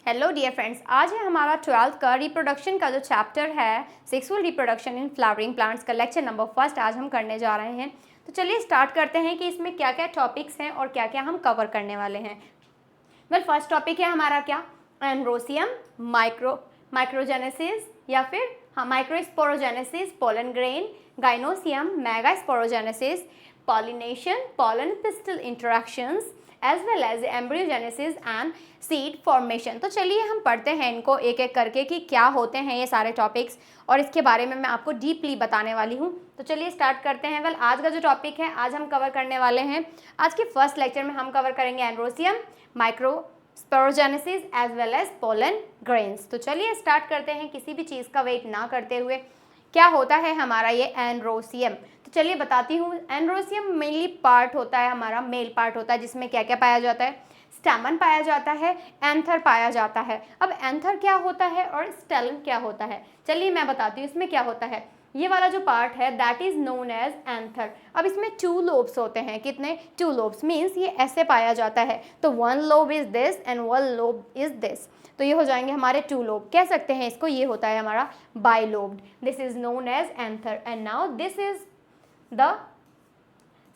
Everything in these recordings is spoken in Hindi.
हेलो डियर फ्रेंड्स, आज है हमारा 12th का रिप्रोडक्शन का जो चैप्टर है sexual reproduction in flowering plants का लेक्चर नंबर फर्स्ट आज हम करने जा रहे हैं। तो चलिए स्टार्ट करते हैं कि इसमें क्या क्या टॉपिक्स हैं और क्या क्या हम कवर करने वाले हैं। फर्स्ट टॉपिक है हमारा क्या, एंड्रोसियम, माइक्रोजेनेसिस या फिर microsporogenesis, pollen grain, gynoecium, megasporogenesis, pollination, pollen pistil interactions as well as embryogenesis and seed formation. तो चलिए हम पढ़ते हैं इनको एक एक करके कि क्या होते हैं ये सारे टॉपिक्स और इसके बारे में मैं आपको डीपली बताने वाली हूँ। तो चलिए स्टार्ट करते हैं। आज का जो टॉपिक है आज हम कवर करने वाले हैं, आज के फर्स्ट लेक्चर में हम कवर करेंगे androecium, microsporogenesis as well as pollen grains. तो चलिए स्टार्ट करते हैं किसी भी चीज़ का वेट ना करते हुए। क्या होता है हमारा ये एंड्रोसियम? तो चलिए बताती हूँ। एंड्रोसियम मेनली पार्ट होता है हमारा, मेल पार्ट होता है जिसमें क्या क्या पाया जाता है, स्टैमन पाया जाता है, एंथर पाया जाता है। अब एंथर क्या होता है और स्टेलन क्या होता है, चलिए मैं बताती हूँ इसमें क्या होता है। ये वाला जो पार्ट है that is known as anther. अब इसमें 2 लोब्स होते हैं। कितने? 2 लोब्स, मीन्स ये ऐसे पाया जाता है। तो 1 lobe is this and 1 lobe is this. तो ये हो जाएंगे हमारे 2 लोब, कह सकते हैं इसको। ये होता है हमारा bilobed, this is known as anther and now this is the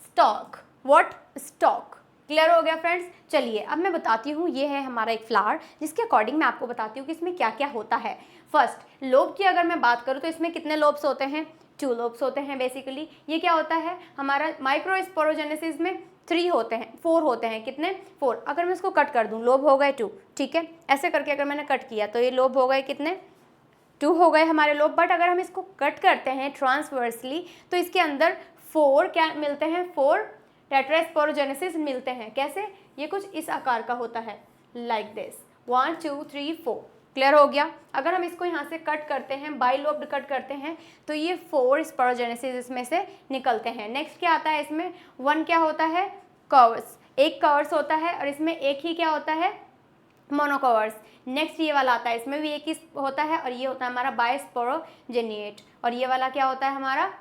stalk. What? Stalk. Clear हो गया फ्रेंड्स? चलिए अब मैं बताती हूँ, ये है हमारा एक फ्लावर जिसके अकॉर्डिंग मैं आपको बताती हूँ कि इसमें क्या क्या होता है। फर्स्ट लोब की अगर मैं बात करूँ तो इसमें कितने लोब्स होते हैं? 2 लोब्स होते हैं बेसिकली। ये क्या होता है हमारा माइक्रोस्पोरोजेनेसिस में 3 होते हैं, 4 होते हैं। कितने? 4। अगर मैं इसको कट कर दूँ, लोब हो गए 2, ठीक है। ऐसे करके अगर मैंने कट किया तो ये लोब हो गए कितने? 2 हो गए हमारे लोब। बट अगर हम इसको कट करते हैं ट्रांसवर्सली तो इसके अंदर 4 क्या मिलते हैं? 4 टेट्रास्पोरोजेनेसिस मिलते हैं। कैसे? ये कुछ इस आकार का होता है, लाइक दिस, 1 2 3 4। क्लियर हो गया? अगर हम इसको यहाँ से कट करते हैं, बाइलोब्ड कट करते हैं, तो ये 4 स्पोरोजेनेसिस इसमें से निकलते हैं। नेक्स्ट क्या आता है इसमें? 1 क्या होता है? कवर्स। एक कवर्स होता है और इसमें एक ही क्या होता है? मोनोकवर्स। नेक्स्ट ये वाला आता है, इसमें भी एक ही होता है और ये होता है हमारा बाइस्पोरोजेनिएट। और ये वाला क्या होता है हमारा?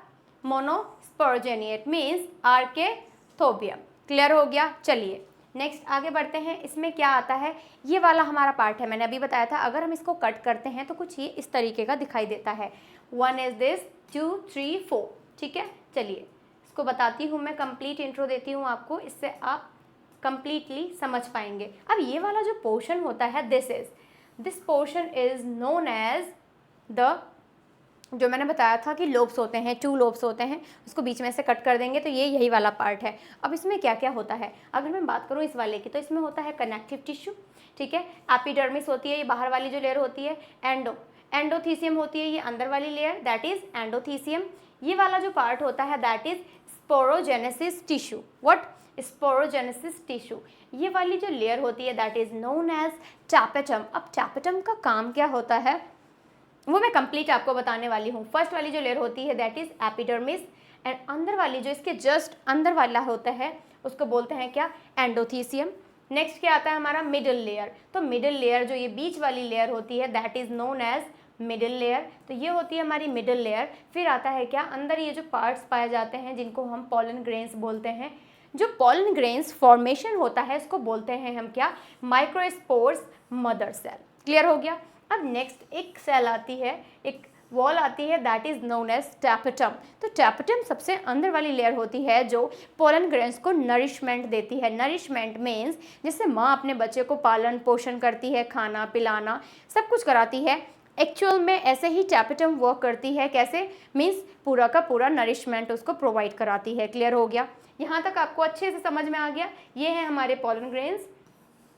मोनोस्पोरोजेनिएट, मीन्स आर्केथोबियम। क्लियर हो गया? चलिए नेक्स्ट आगे बढ़ते हैं। इसमें क्या आता है? ये वाला हमारा पार्ट है, मैंने अभी बताया था। अगर हम इसको कट करते हैं तो कुछ ये इस तरीके का दिखाई देता है। 1 इज दिस, 2 3 4, ठीक है। चलिए इसको बताती हूँ मैं, कंप्लीट इंट्रो देती हूँ आपको, इससे आप कंप्लीटली समझ पाएंगे। अब ये वाला जो पोर्शन होता है, this portion is known as the, जो मैंने बताया था कि लोब्स होते हैं, 2 लोब्स होते हैं, उसको बीच में से कट कर देंगे तो ये यही वाला पार्ट है। अब इसमें क्या क्या होता है अगर मैं बात करूँ इस वाले की, तो इसमें होता है कनेक्टिव टिश्यू, ठीक है। एपिडर्मिस होती है, ये बाहर वाली जो लेयर होती है। एंडोथीसियम होती है, ये अंदर वाली लेयर, दैट इज एंडोथीसियम। ये वाला जो पार्ट होता है that is sporogenesis tissue. What? Sporogenesis tissue. ये वाली जो लेयर होती है that is known as tapetum. अब टैपेटम का काम क्या होता है वो मैं कंप्लीट आपको बताने वाली हूँ। फर्स्ट वाली जो लेयर होती है दैट इज एपिडर्मिस एंड अंदर वाली जो इसके जस्ट अंदर वाला होता है उसको बोलते हैं क्या? एंडोथीसियम। नेक्स्ट क्या आता है हमारा? Middle layer. तो मिडिल लेयर जो ये बीच वाली लेयर होती है that is known as middle layer. तो ये होती है हमारी मिडिल लेयर। फिर आता है क्या? अंदर ये जो पार्ट्स पाए जाते हैं जिनको हम पोलन ग्रेन्स बोलते हैं। जो पोलन ग्रेन्स फॉर्मेशन होता है इसको बोलते हैं हम क्या? Microspores mother cell. क्लियर हो गया? अब नेक्स्ट एक सेल आती है, एक वॉल आती है that is known as tapetum. तो टैपेटम सबसे अंदर वाली लेयर होती है जो पोलन ग्रेन्स को नरिशमेंट देती है। नरिशमेंट मीन्स जिससे माँ अपने बच्चे को पालन पोषण करती है, खाना पिलाना सब कुछ कराती है। एक्चुअल में ऐसे ही टैपेटम वर्क करती है। कैसे? मीन्स पूरा का पूरा नरिशमेंट उसको प्रोवाइड कराती है। क्लियर हो गया? यहाँ तक आपको अच्छे से समझ में आ गया? ये है हमारे pollen grains,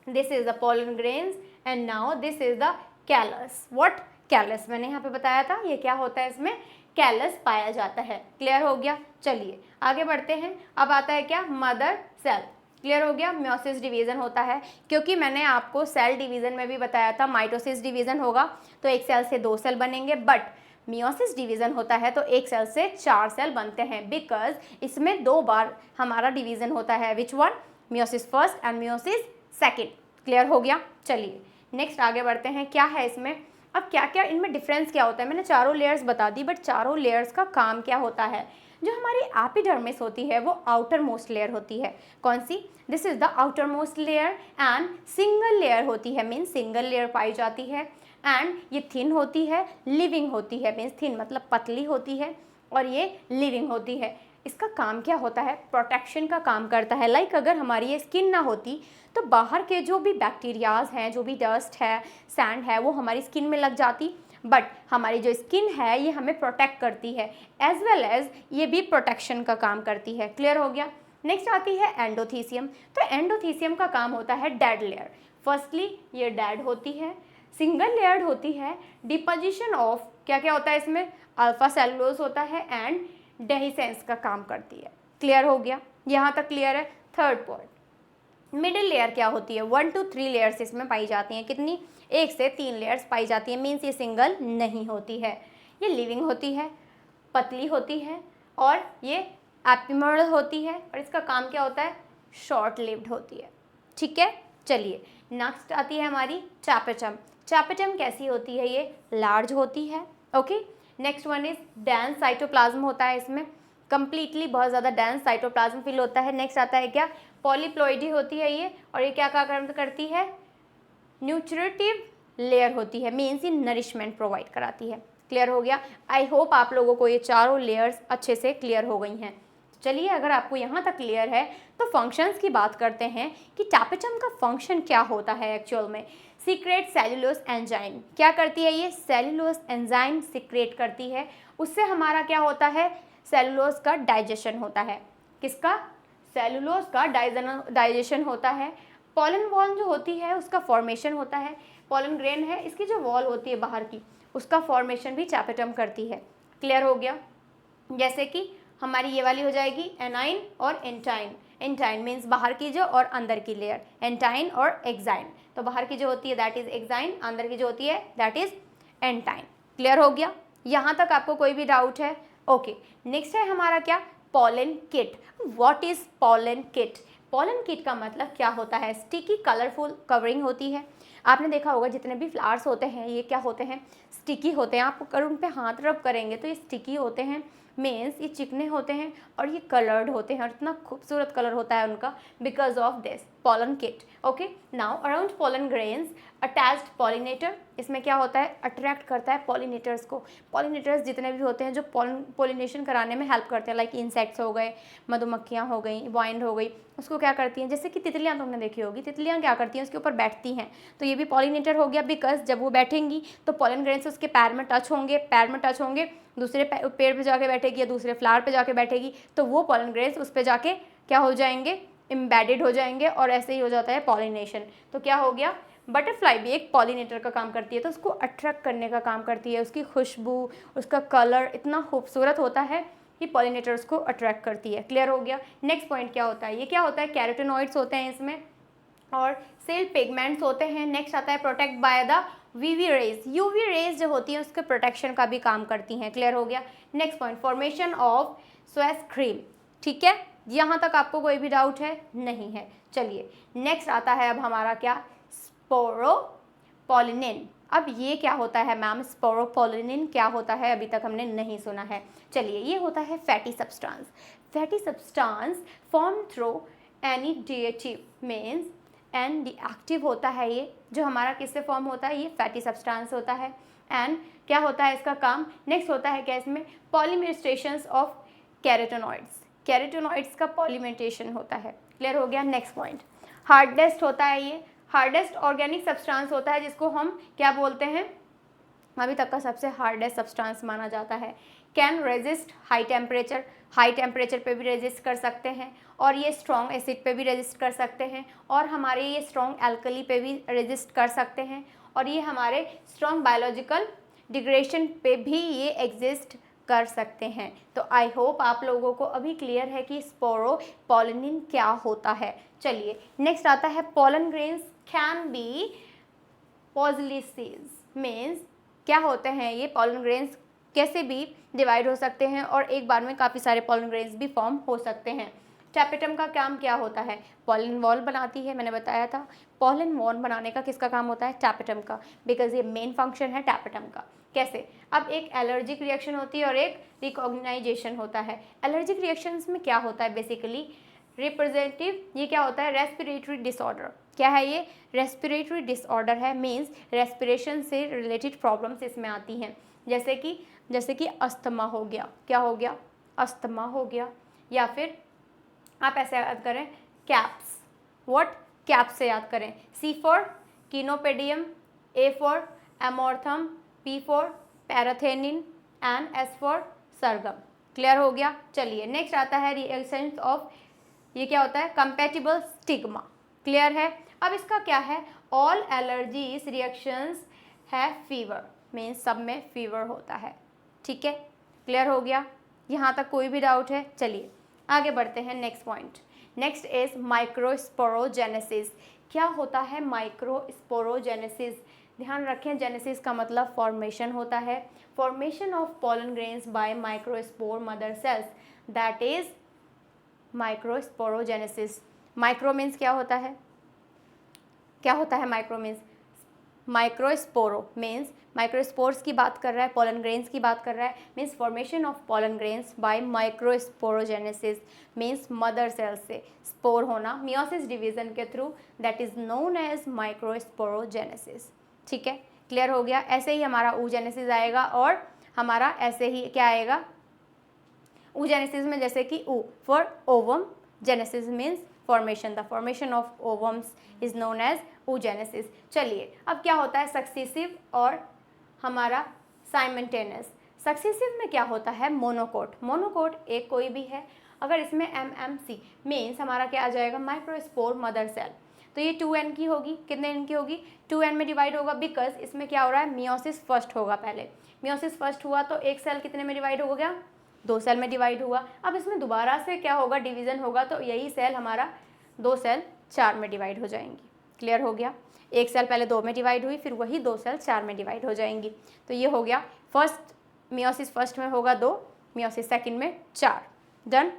this is the pollen grains and now this is the callus. What? Callus. मैंने यहाँ पे बताया था ये क्या होता है, इसमें कैलस पाया जाता है। क्लियर हो गया? चलिए आगे बढ़ते हैं। अब आता है क्या? Mother cell. क्लियर हो गया? मियोसिस डिवीजन होता है, क्योंकि मैंने आपको सेल डिवीजन में भी बताया था माइटोसिस डिवीजन होगा तो एक सेल से 2 सेल बनेंगे, बट मियोसिस डिवीजन होता है तो एक सेल से 4 सेल बनते हैं, बिकॉज इसमें 2 बार हमारा डिवीजन होता है। Which one? Meiosis first and meiosis second. Clear हो गया? चलिए नेक्स्ट आगे बढ़ते हैं। क्या है इसमें? अब क्या क्या इनमें डिफरेंस क्या होता है? मैंने चारों लेयर्स बता दी, बट चारों लेयर्स का काम क्या होता है? जो हमारी एपिडर्मिस होती है वो आउटर मोस्ट लेयर होती है। कौन सी? This is the outermost layer and single layer होती है, मीन्स सिंगल लेयर पाई जाती है। एंड ये थिन होती है, लिविंग होती है, मीन्स थिन मतलब पतली होती है, और ये लिविंग होती है। इसका काम क्या होता है? प्रोटेक्शन का काम करता है। लाइक अगर हमारी ये स्किन ना होती तो बाहर के जो भी बैक्टीरियाज हैं, जो भी डस्ट है, सैंड है, वो हमारी स्किन में लग जाती। बट हमारी जो स्किन है ये हमें प्रोटेक्ट करती है, एज वेल एज ये भी प्रोटेक्शन का काम करती है। क्लियर हो गया? नेक्स्ट आती है एंडोथीसियम। तो एंडोथीसियम का काम होता है डेड लेयर। फर्स्टली ये डेड होती है, सिंगल लेयर्ड होती है। डिपोजिशन ऑफ क्या क्या होता है इसमें? अल्फा सेलुलोज होता है एंड डेहिसेंस का काम करती है। क्लियर हो गया? यहाँ तक क्लियर है? थर्ड पॉइंट, मिडिल लेयर क्या होती है? 1 to 3 लेयर्स इसमें पाई जाती हैं। कितनी? 1 से 3 लेयर्स पाई जाती है, मीन्स ये सिंगल नहीं होती है। ये लिविंग होती है, पतली होती है, और ये एपिमोरल होती है, और इसका काम क्या होता है? शॉर्ट लिव्ड होती है। ठीक है, चलिए नेक्स्ट आती है हमारी टैपेटम। टैपेटम कैसी होती है? ये लार्ज होती है। Okay, next one is dense cytoplasm होता है इसमें, कंप्लीटली बहुत ज़्यादा डेंस साइटोप्लाज्म फिल होता है। नेक्स्ट आता है क्या? पॉलीप्लॉइडी होती है ये, और ये क्या काम करती है? न्यूट्रिटिव लेयर होती है, मीन्स ये नरिशमेंट प्रोवाइड कराती है। क्लियर हो गया? आई होप आप लोगों को ये चारों लेयर्स अच्छे से क्लियर हो गई हैं। चलिए, अगर आपको यहाँ तक क्लियर है तो फंक्शंस की बात करते हैं कि टैपेटम का फंक्शन क्या होता है एक्चुअल में। सीक्रेट सेलुलोज एंजाइम क्या करती है? ये सेलुलोज एंजाइम सीक्रेट करती है। उससे हमारा क्या होता है? सेलुलोज का डाइजेशन होता है। किसका? सेलुलोज का डाइजेशन होता है। पॉलन वॉल जो होती है उसका फॉर्मेशन होता है। पॉलन ग्रेन है, इसकी जो वॉल होती है बाहर की, उसका फॉर्मेशन भी टैपेटम करती है। क्लियर हो गया? जैसे कि हमारी ये वाली हो जाएगी एनाइन और एंटाइन। एंटाइन मीन्स बाहर की जो और अंदर की लेयर, एंटाइन और एक्साइन। तो बाहर की जो होती है दैट इज एक्साइन, अंदर की जो होती है दैट इज एंटाइन। क्लियर हो गया? यहाँ तक आपको कोई भी डाउट है? ओके, नेक्स्ट है हमारा क्या? Pollen kit. What is pollen kit? Pollen kit का मतलब क्या होता है? स्टिकी कलरफुल कवरिंग होती है। आपने देखा होगा जितने भी फ्लावर्स होते हैं ये क्या होते हैं? स्टिकी होते हैं। आप अगर उन पे हाथ रब करेंगे तो ये स्टिकी होते हैं, मीन्स ये चिकने होते हैं, और ये कलर्ड होते हैं, और इतना खूबसूरत कलर होता है उनका because of this pollen kit. Okay, now around pollen grains attached pollinator. इसमें क्या होता है? अट्रैक्ट करता है पॉलिनेटर्स को। पॉलिनेटर्स जितने भी होते हैं जो पॉलिनेशन कराने में हेल्प करते हैं, लाइक इंसेक्ट्स हो गए, मधुमक्खियाँ हो गई, वाइंड हो गई, उसको क्या करती हैं? जैसे कि तितलियाँ तुमने देखी होगी, तितलियाँ क्या करती हैं? उसके ऊपर बैठती हैं। तो ये भी पॉलिनेटर हो गया, बिकॉज जब वो बैठेंगी तो पॉलन ग्रेन्स उसके पैर में टच होंगे, पैर में टच होंगे, दूसरे पेड़ पे जाके बैठेगी या दूसरे फ्लावर पे जाके बैठेगी, तो वो पॉलन ग्रेन्स उस पर जाके क्या हो जाएंगे? एम्बेडेड हो जाएंगे, और ऐसे ही हो जाता है पॉलिनेशन। तो क्या हो गया? बटरफ्लाई भी एक पॉलिनेटर का काम करती है, तो उसको अट्रैक्ट करने का काम करती है। उसकी खुशबू, उसका कलर इतना खूबसूरत होता है कि पॉलिनेटर्स को अट्रैक्ट करती है। क्लियर हो गया? नेक्स्ट पॉइंट क्या होता है? ये क्या होता है? कैरोटेनॉइड्स होते हैं इसमें, और सेल पिगमेंट्स होते हैं। नेक्स्ट आता है protect by the UV rays. UV rays जो होती हैं उसके प्रोटेक्शन का भी काम करती हैं। क्लियर हो गया? Next point, formation of Suez cream. ठीक है, यहाँ तक आपको कोई भी डाउट है? नहीं है। चलिए नेक्स्ट आता है अब हमारा क्या? स्पोरोपोलिनिन। अब ये क्या होता है मैम? स्पोरोपोलिनिन क्या होता है? अभी तक हमने नहीं सुना है। चलिए, ये होता है fatty substance. Fatty substance form through any डिएटिव मीन्स एंड एक्टिव होता है ये, जो हमारा किससे फॉर्म होता है? ये फैटी सब्सटेंस होता है। एंड क्या होता है इसका काम? नेक्स्ट होता है क्या इसमें? पॉलीमरेस्टेशंस ऑफ कैरोटेनॉइड्स। कैरोटेनॉइड्स का पॉलीमरेस्टेशन होता है। क्लियर हो गया? नेक्स्ट पॉइंट, हार्डेस्ट होता है ये। हार्डेस्ट ऑर्गेनिक सब्सटेंस होता है जिसको हम क्या बोलते हैं? अभी तक का सबसे हार्डेस्ट सब्सटेंस माना जाता है। Can resist high temperature. High temperature पे भी रेजिस्ट कर सकते हैं, और ये स्ट्रॉन्ग एसिड पे भी रेजिस्ट कर सकते हैं, और हमारे ये स्ट्रॉन्ग एल्कली पे भी रेजिस्ट कर सकते हैं, और ये हमारे स्ट्रॉन्ग बायोलॉजिकल डिग्रेडेशन पे भी ये एग्जिस्ट कर सकते हैं। तो आई होप आप लोगों को अभी क्लियर है कि स्पोरोपोलिनिन क्या होता है। चलिए नेक्स्ट आता है पॉलन ग्रेन्स कैन बी पॉजिलिसीज। मीन्स क्या होते हैं ये पॉलन ग्रेन्स? कैसे भी डिवाइड हो सकते हैं, और एक बार में काफ़ी सारे पॉलन ग्रेन्स भी फॉर्म हो सकते हैं। टैपेटम का काम क्या होता है? पॉलन वॉल बनाती है, मैंने बताया था। पॉलन वॉल बनाने का किसका काम होता है? टैपेटम का, बिकॉज ये मेन फंक्शन है टैपेटम का। कैसे? अब एक एलर्जिक रिएक्शन होती है और एक रिकॉग्नाइजेशन होता है। एलर्जिक रिएक्शंस में क्या होता है? बेसिकली रिप्रेजेंटेटिव, ये क्या होता है? Respiratory disorder. क्या है ये? रेस्पिरेटरी डिसऑर्डर है, मीन्स रेस्पिरेशन से रिलेटेड प्रॉब्लम्स इसमें आती हैं, जैसे कि अस्थमा हो गया। क्या हो गया? अस्थमा हो गया। या फिर आप ऐसे याद करें, कैप्स। व्हाट? कैप्स से याद करें। C for chenopodium, A for amaranthus, P for parthenium and S for sorghum. Clear हो गया? चलिए नेक्स्ट आता है रिएक्शंस ऑफ, ये क्या होता है? Compatible stigma. क्लियर है? अब इसका क्या है? ऑल एलर्जीज रिएक्शंस है फीवर, मीन्स सब में फीवर होता है। ठीक है, क्लियर हो गया? यहाँ तक कोई भी डाउट है? चलिए आगे बढ़ते हैं। Next point, next is microsporogenesis. क्या होता है माइक्रोस्पोरोजेनेसिस? ध्यान रखें, जेनेसिस का मतलब फॉर्मेशन होता है। Formation of pollen grains by microspore mother cells, that is microsporogenesis. Micro means क्या होता है? क्या होता है micro means? Microsporo means microspores की बात कर रहा है, पॉलन ग्रेन्स की बात कर रहा है, means formation of pollen grains by microsporogenesis, means mother cell से स्पोर होना मियोसिस डिवीजन के through, that is known as microsporogenesis. ठीक है, क्लियर हो गया? ऐसे ही हमारा oogenesis आएगा और हमारा ऐसे ही क्या आएगा oogenesis में, जैसे कि O for ovum, genesis means formation, the formation of ovums is known as oogenesis। चलिए अब क्या होता है सक्सेसिव और हमारा साइमल्टेनियस। सक्सेसिव में क्या होता है? मोनोकोट। मोनोकोट एक कोई भी है, अगर इसमें MMC मीन्स हमारा क्या आ जाएगा? Microspore mother cell. तो ये 2n की होगी। कितने n की होगी? 2n में डिवाइड होगा, बिकॉज इसमें क्या हो रहा है? मियोसिस फर्स्ट होगा। पहले मियोसिस फर्स्ट हुआ तो एक सेल कितने में डिवाइड हो गया? 2 सेल में डिवाइड हुआ। अब इसमें दोबारा से क्या होगा? डिवीजन होगा, तो यही सेल हमारा 2 सेल 4 में डिवाइड हो जाएंगी। क्लियर हो गया? एक सेल पहले 2 में डिवाइड हुई, फिर वही 2 सेल 4 में डिवाइड हो जाएंगी। तो ये हो गया फर्स्ट, मियोसिस फर्स्ट में होगा 2, मियोसिस सेकंड में 4। डन?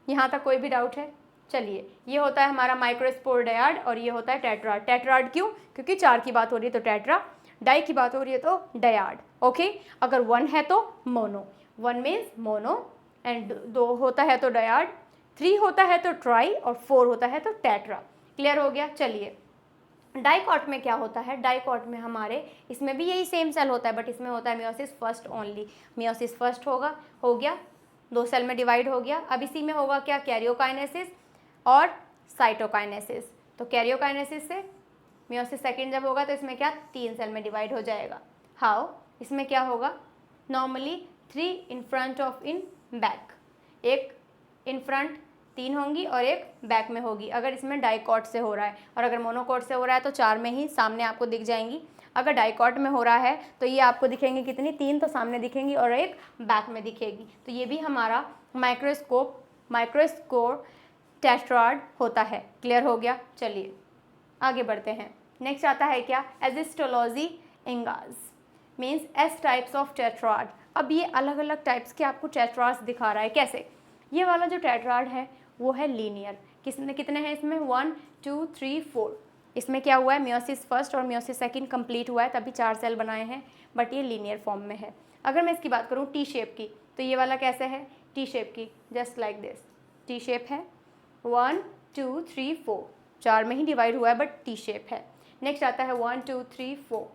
यहाँ तक कोई भी डाउट है? चलिए, ये होता है हमारा माइक्रोस्पोर डायड और ये होता है टेट्राड। टेट्राड क्यों? क्योंकि 4 की बात हो रही है तो टेट्रा, डाई की बात हो रही है तो डायड। ओके, अगर 1 है तो मोनो, 1 मीन्स मोनो, एंड 2 होता है तो डायड, 3 होता है तो ट्राई और 4 होता है तो टेट्रा। क्लियर हो गया? चलिए डाइकॉट में क्या होता है? डाइकॉट में हमारे इसमें भी यही सेम सेल होता है, बट इसमें होता है meiosis first only. Meiosis first होगा, हो गया, 2 सेल में डिवाइड हो गया। अब इसी में होगा क्या? कैरियोकाइनेसिस और साइटोकाइनेसिस। तो कैरियोकाइनेसिस से मियोसिस सेकंड जब होगा तो इसमें क्या? 3 सेल में डिवाइड हो जाएगा। हाउ? इसमें क्या होगा? Normally 3 in front of in back, एक इन फ्रंट 3 होंगी और एक बैक में होगी, अगर इसमें डाइकॉट से हो रहा है। और अगर मोनोकॉट से हो रहा है तो 4 में ही सामने आपको दिख जाएंगी। अगर डाइकॉट में हो रहा है तो ये आपको दिखेंगी कितनी? 3 तो सामने दिखेंगी और एक बैक में दिखेगी। तो ये भी हमारा माइक्रोस्कोर टेट्राड होता है। क्लियर हो गया? चलिए आगे बढ़ते हैं। नेक्स्ट आता है क्या? एजिस्टोलॉजी इंगाज, means S types of tetrad. अब ये अलग अलग टाइप्स के आपको टेट्राड्स दिखा रहा है। कैसे? ये वाला जो टेट्राड है वो है लीनियर। कितने हैं इसमें? 1 2 3 4। इसमें क्या हुआ है? मियोसिस फर्स्ट और मियोसिस सेकंड कंप्लीट हुआ है, तभी 4 सेल बनाए हैं, बट ये लीनियर फॉर्म में है। अगर मैं इसकी बात करूँ टी शेप की, तो ये वाला कैसे है? टी शेप की, just like this T shape है। 1 2 3 4, 4 में ही डिवाइड हुआ है बट टी शेप है। नेक्स्ट आता है 1 2 3 4।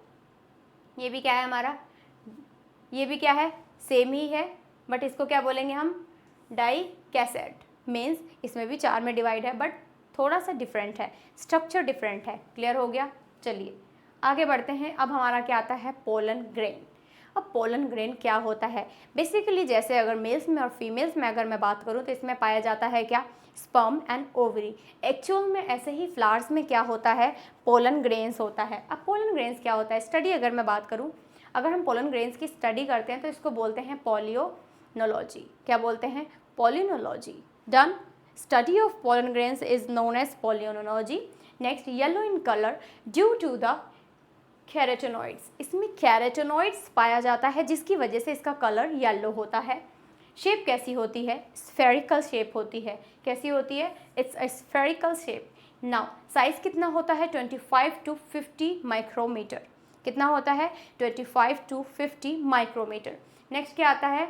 ये भी क्या है हमारा? ये भी क्या है? सेम ही है, बट इसको क्या बोलेंगे हम? डाई कैसेट, मीन्स इसमें भी 4 में डिवाइड है बट थोड़ा सा डिफरेंट है, स्ट्रक्चर डिफरेंट है। क्लियर हो गया? चलिए आगे बढ़ते हैं। अब हमारा क्या आता है? Pollen grain. अब पोलन ग्रेन क्या होता है? बेसिकली जैसे अगर मेल्स में और फीमेल्स में अगर मैं बात करूँ तो इसमें पाया जाता है क्या? Sperm and ovary. एक्चुअल में ऐसे ही फ्लावर्स में क्या होता है? पोलन ग्रेन्स होता है। अब पोलन ग्रेन्स क्या होता है? स्टडी अगर मैं बात करूँ, अगर हम पोलन ग्रेन्स की स्टडी करते हैं तो इसको बोलते हैं पॉलियोनोलॉजी। क्या बोलते हैं? Palynology. Done? Study of pollen grains is known as palynology. Next, yellow in colour due to the carotenoids. इसमें कैरोटेनॉइड्स पाया जाता है जिसकी वजह से इसका कलर येलो होता है। शेप कैसी होती है? स्फेरिकल शेप होती है। कैसी होती है? It's a spherical shape. Now size कितना होता है? 25 टू 50 माइक्रोमीटर। कितना होता है? 25 टू 50 माइक्रोमीटर। नेक्स्ट क्या आता है?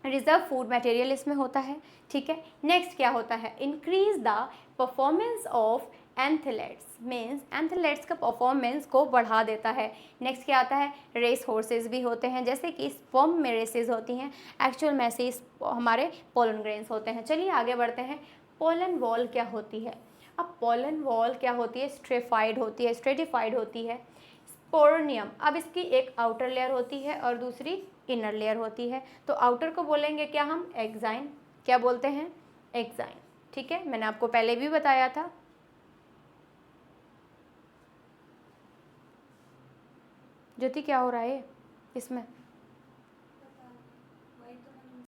रिजर्व फूड मटेरियल इसमें होता है। ठीक है, नेक्स्ट क्या होता है? Increase the performance of athletes, means athletes का परफॉर्मेंस को बढ़ा देता है। नेक्स्ट क्या आता है? रेस हॉर्सेस भी होते हैं, जैसे कि स्पर्म में रेसेस होती हैं, एक्चुअल में से हमारे पोलन ग्रेन्स होते हैं। चलिए आगे बढ़ते हैं। पोलन वॉल क्या होती है? अब पोलन वॉल क्या होती है? स्ट्रेटिफाइड होती है। स्पोरनियम, अब इसकी एक आउटर लेयर होती है और दूसरी इनर लेयर होती है। तो आउटर को बोलेंगे क्या हम? एक्साइन। क्या बोलते हैं? एक्साइन। ठीक है, मैंने आपको पहले भी बताया था। ज्योति क्या हो रहा है इसमें?